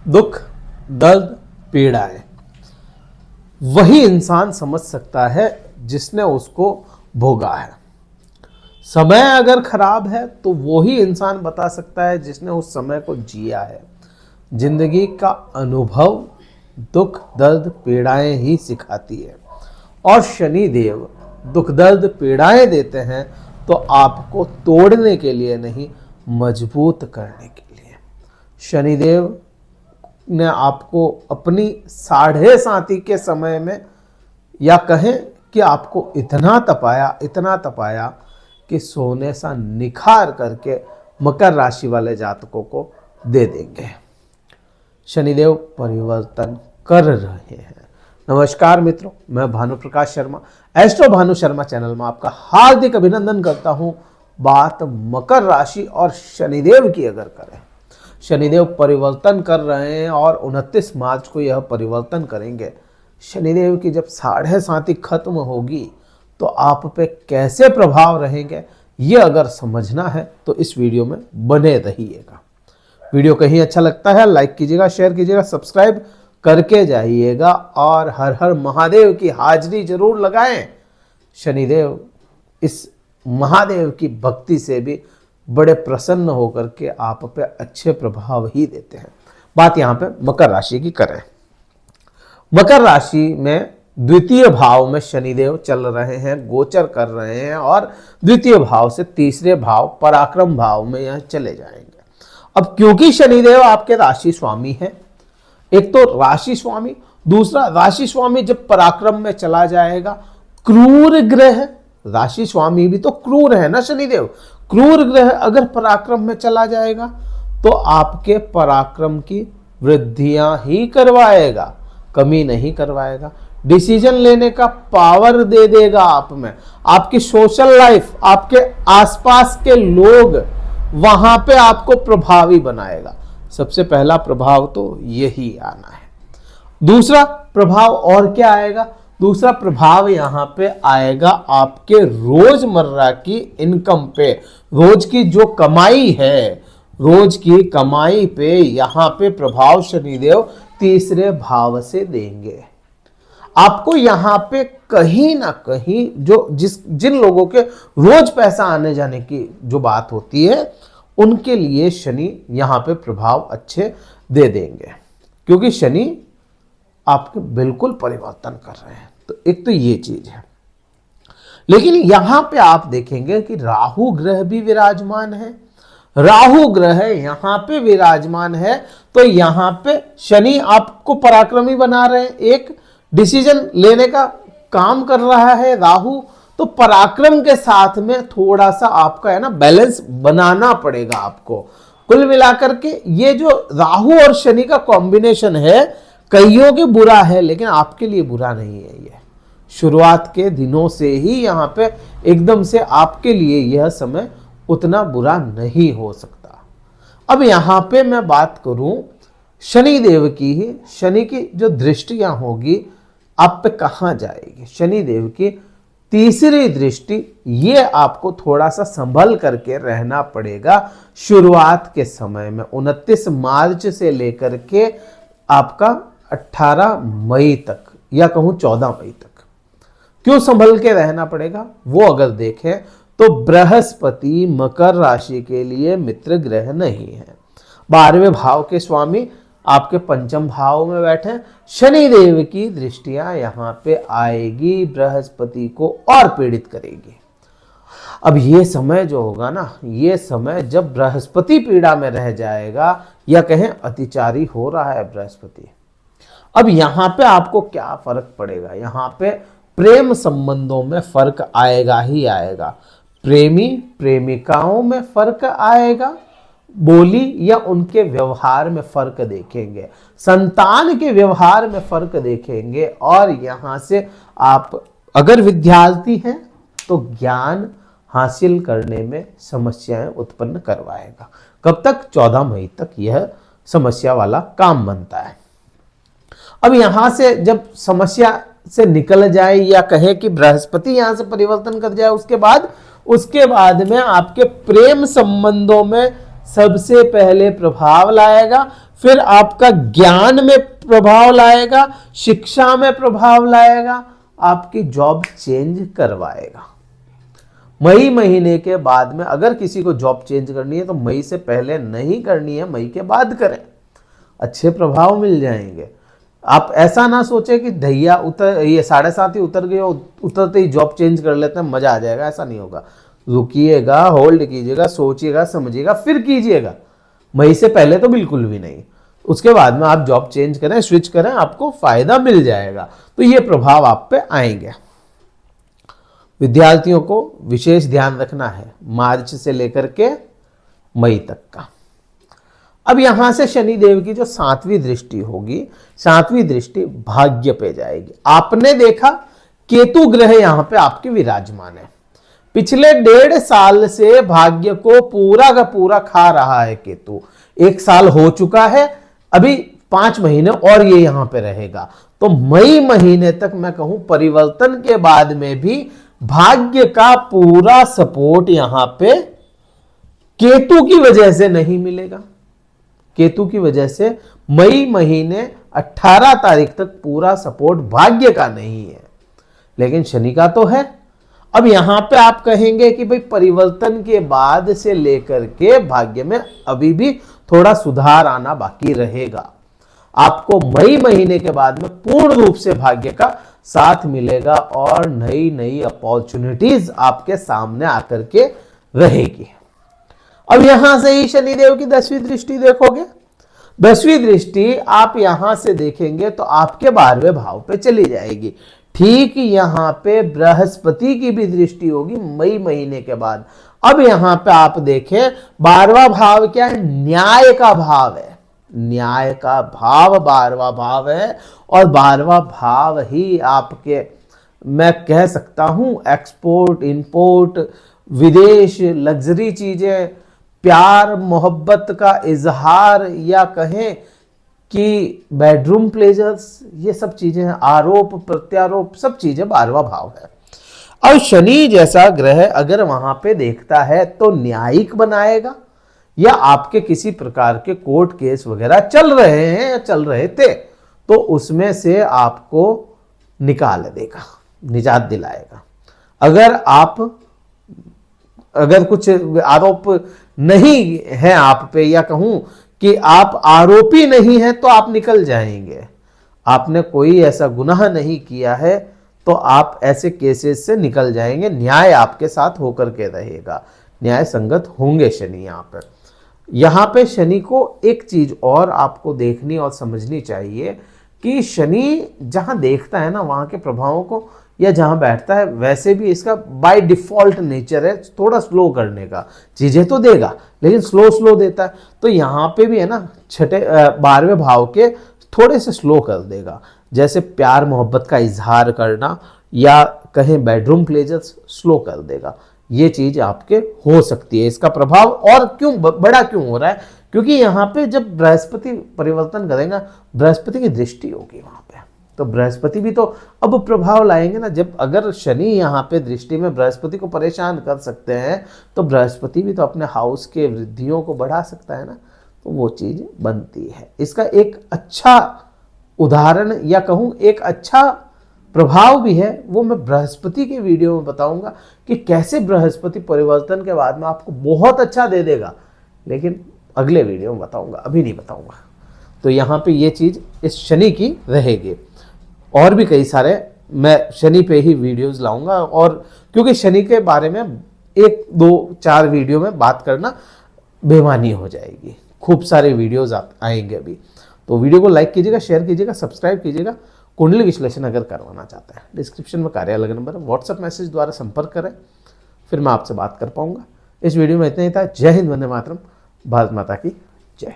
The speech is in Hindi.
दुख, दर्द, पीड़ाएं वही इंसान समझ सकता है जिसने उसको भोगा है। समय अगर खराब है तो वही इंसान बता सकता है जिसने उस समय को जिया है। जिंदगी का अनुभव दुख, दर्द, पीड़ाएं ही सिखाती है और शनि देव दुख, दर्द, पीड़ाएं देते हैं तो आपको तोड़ने के लिए नहीं, मजबूत करने के लिए। शनिदेव ने आपको अपनी 7.5 के समय में, या कहें कि आपको इतना तपाया कि सोने सा निखार करके मकर राशि वाले जातकों को दे देंगे। शनिदेव परिवर्तन कर रहे हैं। नमस्कार मित्रों, मैं भानु प्रकाश शर्मा, एस्ट्रो भानु शर्मा चैनल में आपका हार्दिक अभिनंदन करता हूं। बात मकर राशि और शनिदेव की अगर करें, शनिदेव परिवर्तन कर रहे हैं और 29 मार्च को यह परिवर्तन करेंगे। शनिदेव की जब 7.5 खत्म होगी तो आप पे कैसे प्रभाव रहेंगे, ये अगर समझना है तो इस वीडियो में बने रहिएगा। वीडियो कहीं अच्छा लगता है लाइक कीजिएगा, शेयर कीजिएगा, सब्सक्राइब करके जाइएगा और हर हर महादेव की हाजरी जरूर लगाएं। शनिदेव इस महादेव की भक्ति से भी बड़े प्रसन्न होकर के आप पे अच्छे प्रभाव ही देते हैं। बात यहाँ पे मकर राशि की करें। मकर राशि में द्वितीय भाव में शनिदेव चल रहे हैं, गोचर कर रहे हैं और द्वितीय भाव से तीसरे भाव पराक्रम भाव में यह चले जाएंगे। अब क्योंकि शनिदेव आपके राशि स्वामी हैं, एक तो राशि स्वामी, दूसरा राशि स्वामी जब पराक्रम में चला जाएगा, क्रूर ग्रह, राशि स्वामी भी तो क्रूर है ना शनिदेव, क्रूर ग्रह अगर पराक्रम में चला जाएगा तो आपके पराक्रम की वृद्धियां ही करवाएगा, कमी नहीं करवाएगा। डिसीजन लेने का पावर दे देगा आप में। आपकी सोशल लाइफ, आपके आसपास के लोग, वहां पे आपको प्रभावी बनाएगा। सबसे पहला प्रभाव तो यही आना है। दूसरा प्रभाव और क्या आएगा? दूसरा प्रभाव यहां पे आएगा आपके रोजमर्रा की इनकम पे, रोज की जो कमाई है, रोज की कमाई पे यहां पे प्रभाव शनिदेव तीसरे भाव से देंगे। आपको यहां पे कहीं ना कहीं जिन लोगों के रोज पैसा आने जाने की जो बात होती है, उनके लिए शनि यहां पे प्रभाव अच्छे दे देंगे, क्योंकि शनि आपके बिल्कुल परिवर्तन कर रहे हैं। तो एक तो ये चीज है। लेकिन यहां पे आप देखेंगे कि राहु ग्रह भी विराजमान है। राहु ग्रह यहां पे विराजमान है तो यहां पे शनि आपको पराक्रमी बना रहे हैं, एक डिसीजन लेने का काम कर रहा है राहु, तो पराक्रम के साथ में थोड़ा सा आपका है ना बैलेंस बनाना पड़ेगा आपको। कुल मिलाकर के ये जो राहु और शनि का कॉम्बिनेशन है, कईयों के बुरा है लेकिन आपके लिए बुरा नहीं है। ये शुरुआत के दिनों से ही यहाँ पे एकदम से आपके लिए यह समय उतना बुरा नहीं हो सकता। अब यहाँ पे मैं बात करूं शनि देव की ही, शनि की जो दृष्टियां होगी आप पे कहां जाएगी? शनि देव की तीसरी दृष्टि, ये आपको थोड़ा सा संभल करके रहना पड़ेगा शुरुआत के समय में। 29 मार्च से लेकर के आपका 18 मई तक, या कहूं 14 मई तक। क्यों संभल के रहना पड़ेगा वो अगर देखें तो बृहस्पति मकर राशि के लिए मित्र ग्रह नहीं है। 12वें भाव के स्वामी आपके पंचम भाव में बैठे, शनिदेव की दृष्टियां यहां पे आएगी, बृहस्पति को और पीड़ित करेगी। अब ये समय जो होगा ना, ये समय जब बृहस्पति पीड़ा में रह जाएगा, या कहें अतिचारी हो रहा है बृहस्पति, अब यहां पे आपको क्या फर्क पड़ेगा? यहां पे प्रेम संबंधों में फर्क आएगा ही आएगा, प्रेमी प्रेमिकाओं में फर्क आएगा, बोली या उनके व्यवहार में फर्क देखेंगे, संतान के व्यवहार में फर्क देखेंगे, और यहां से आप अगर विद्यार्थी हैं तो ज्ञान हासिल करने में समस्याएं उत्पन्न करवाएगा। कब तक? 14 मई तक यह समस्या वाला काम बनता है। अब यहां से जब समस्या से निकल जाए, या कहे कि बृहस्पति यहां से परिवर्तन कर जाए, उसके बाद में आपके प्रेम संबंधों में सबसे पहले प्रभाव लाएगा, फिर आपका ज्ञान में प्रभाव लाएगा, शिक्षा में प्रभाव लाएगा, आपकी जॉब चेंज करवाएगा। मई महीने के बाद में अगर किसी को जॉब चेंज करनी है तो मई से पहले नहीं करनी है, मई के बाद करें, अच्छे प्रभाव मिल जाएंगे। आप ऐसा ना सोचे कि ढैया उतर ये 7.5 ही उतर गए, उतरते ही जॉब चेंज कर लेते हैं मजा आ जाएगा, ऐसा नहीं होगा। रुकिएगा, होल्ड कीजिएगा, सोचिएगा, समझिएगा, फिर कीजिएगा। मई से पहले तो बिल्कुल भी नहीं। उसके बाद में आप जॉब चेंज करें, स्विच करें, आपको फायदा मिल जाएगा। तो ये प्रभाव आप पे आएंगे। विद्यार्थियों को विशेष ध्यान रखना है मार्च से लेकर के मई तक का। अब यहां से शनिदेव की जो 7वीं दृष्टि होगी, 7वीं दृष्टि भाग्य पे जाएगी। आपने देखा केतु ग्रह यहां पे आपके विराजमान है। पिछले 1.5 साल से भाग्य को पूरा का पूरा खा रहा है केतु। 1 साल हो चुका है, अभी 5 महीने और ये यहां पे रहेगा। तो मई महीने तक मैं कहूं परिवर्तन के बाद में भी भाग्य का पूरा सपोर्ट यहां पे केतु की वजह से नहीं मिलेगा। केतु की वजह से मई महीने 18 तारीख तक पूरा सपोर्ट भाग्य का नहीं है, लेकिन शनि का तो है। अब यहां पे आप कहेंगे कि भाई परिवर्तन के बाद से लेकर के भाग्य में अभी भी थोड़ा सुधार आना बाकी रहेगा। आपको मई महीने के बाद में पूर्ण रूप से भाग्य का साथ मिलेगा और नई नई अपॉर्चुनिटीज आपके सामने आकर के रहेगी। अब यहां से ही शनिदेव की 10वीं दृष्टि देखोगे। 10वीं दृष्टि आप यहां से देखेंगे तो आपके 12वें भाव पे चली जाएगी। ठीक यहां पे बृहस्पति की भी दृष्टि होगी मई महीने के बाद। अब यहां पे आप देखें 12वां भाव क्या है, न्याय का भाव है। न्याय का भाव 12वां भाव है और 12वां भाव ही आपके, मैं कह सकता हूं, एक्सपोर्ट, इंपोर्ट, विदेश, लग्जरी चीजें, प्यार मोहब्बत का इजहार, या कहें कि बेडरूम प्लेजर्स, ये सब चीजें हैं। आरोप प्रत्यारोप सब चीजें 12वां भाव है। अब शनि जैसा ग्रह अगर वहां पे देखता है तो न्यायिक बनाएगा, या आपके किसी प्रकार के कोर्ट केस वगैरह चल रहे हैं या चल रहे थे तो उसमें से आपको निकाल देगा, निजात दिलाएगा। अगर कुछ आरोप नहीं है आप पे, या कहूं कि आप आरोपी नहीं है, तो आप निकल जाएंगे। आपने कोई ऐसा गुनाह नहीं किया है तो आप ऐसे केसेस से निकल जाएंगे। न्याय आपके साथ होकर के रहेगा, न्याय संगत होंगे शनि यहाँ पे शनि को एक चीज और आपको देखनी और समझनी चाहिए कि शनि जहां देखता है ना, वहां के प्रभावों को, या जहां बैठता है, वैसे भी इसका बाय डिफॉल्ट नेचर है थोड़ा स्लो करने का। चीजें तो देगा लेकिन स्लो देता है। तो यहाँ पे भी है ना 12वें भाव के थोड़े से स्लो कर देगा। जैसे प्यार मोहब्बत का इजहार करना, या कहें बेडरूम प्लेजर्स, स्लो कर देगा। ये चीज आपके हो सकती है। इसका प्रभाव और क्यों बड़ा क्यों हो रहा है, क्योंकि यहाँ पे जब बृहस्पति परिवर्तन करेगा, बृहस्पति की दृष्टि होगी वहां पे, तो बृहस्पति भी तो अब प्रभाव लाएंगे ना। जब अगर शनि यहाँ पे दृष्टि में बृहस्पति को परेशान कर सकते हैं, तो बृहस्पति भी तो अपने हाउस के वृद्धियों को बढ़ा सकता है ना, तो वो चीज बनती है। इसका एक अच्छा उदाहरण, या कहूँ एक अच्छा प्रभाव भी है, वो मैं बृहस्पति के वीडियो में बताऊंगा कि कैसे बृहस्पति परिवर्तन के बाद में आपको बहुत अच्छा दे देगा, लेकिन अगले वीडियो में बताऊंगा, अभी नहीं बताऊंगा। तो यहाँ पे ये चीज इस शनि की रहेगी। और भी कई सारे मैं शनि पे ही वीडियोस लाऊंगा, और क्योंकि शनि के बारे में 1, 2, 4 वीडियो में बात करना बेमानी हो जाएगी। खूब सारे वीडियोस आएंगे अभी। तो वीडियो को लाइक कीजिएगा, शेयर कीजिएगा, सब्सक्राइब कीजिएगा। कुंडली विश्लेषण अगर करवाना चाहते हैं, डिस्क्रिप्शन में कार्यालय नंबर, व्हाट्सएप मैसेज द्वारा संपर्क करें, फिर मैं आपसे बात कर पाऊंगा। इस वीडियो में इतना ही था। जय हिंद, वंदे मातरम, भारत माता की जय।